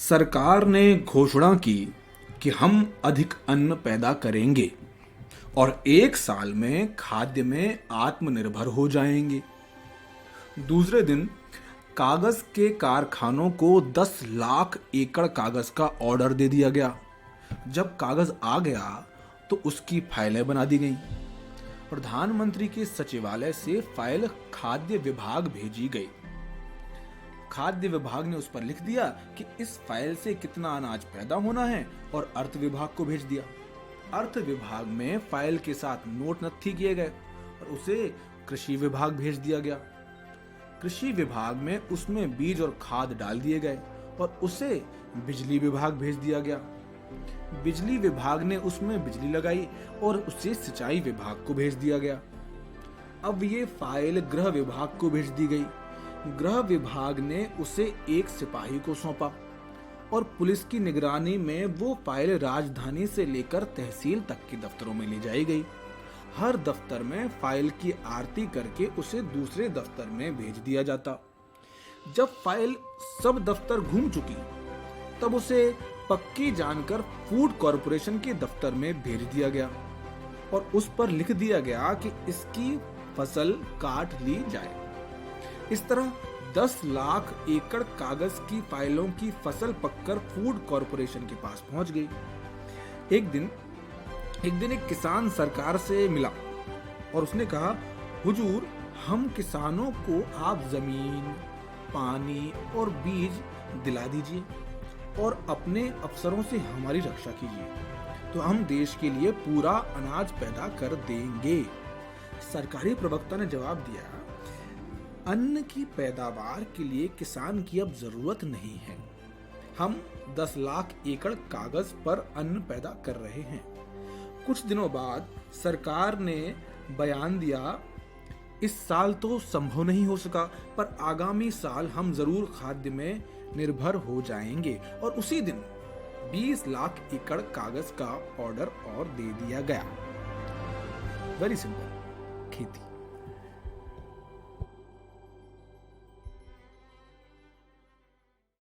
सरकार ने घोषणा की कि हम अधिक अन्न पैदा करेंगे और 1 साल में खाद्य में आत्मनिर्भर हो जाएंगे। दूसरे दिन कागज के कारखानों को 10 लाख एकड़ कागज का ऑर्डर दे दिया गया। जब कागज आ गया तो उसकी फाइलें बना दी गईं। प्रधानमंत्री के सचिवालय से फाइल खाद्य विभाग भेजी गई। खाद्य विभाग ने उस पर लिख दिया कि इस फाइल से कितना अनाज पैदा होना है और अर्थ विभाग को भेज दिया। अर्थ विभाग में फाइल के साथ नोट नत्थी किए गए और उसे कृषि विभाग भेज दिया गया। कृषि विभाग में उसमें बीज और खाद डाल दिए गए और उसे बिजली विभाग भेज दिया गया। बिजली विभाग ने उसमें बिजली लगाई और उसे सिंचाई विभाग को भेज दिया गया। अब ये फाइल गृह विभाग को भेज दी गई। गृह विभाग ने उसे एक सिपाही को सौंपा और पुलिस की निगरानी में वो फाइल राजधानी से लेकर तहसील तक के दफ्तरों में ले जाई गई। हर दफ्तर में फाइल की आरती करके उसे दूसरे दफ्तर में भेज दिया जाता। जब फाइल सब दफ्तर घूम चुकी तब उसे पक्की जानकर फूड कॉरपोरेशन के दफ्तर में भेज दिया गया और उस पर लिख दिया गया कि इसकी फसल काट ली जाए। इस तरह 10 लाख एकड़ कागज की फाइलों की फसल पककर फूड कॉरपोरेशन के पास पहुंच गई। एक दिन एक किसान सरकार से मिला और उसने कहा, हुजूर, हम किसानों को आप जमीन, पानी और बीज दिला दीजिए और अपने अफसरों से हमारी रक्षा कीजिए तो हम देश के लिए पूरा अनाज पैदा कर देंगे। सरकारी प्रवक्ता ने जवाब दिया, अन्न की पैदावार के लिए किसान की अब जरूरत नहीं है। हम 10 लाख एकड़ कागज पर अन्न पैदा कर रहे हैं। कुछ दिनों बाद सरकार ने बयान दिया, इस साल तो संभव नहीं हो सका पर आगामी साल हम जरूर खाद्य में निर्भर हो जाएंगे और उसी दिन 20 लाख एकड़ कागज का ऑर्डर और दे दिया गया। वेरी सिंपल खेती।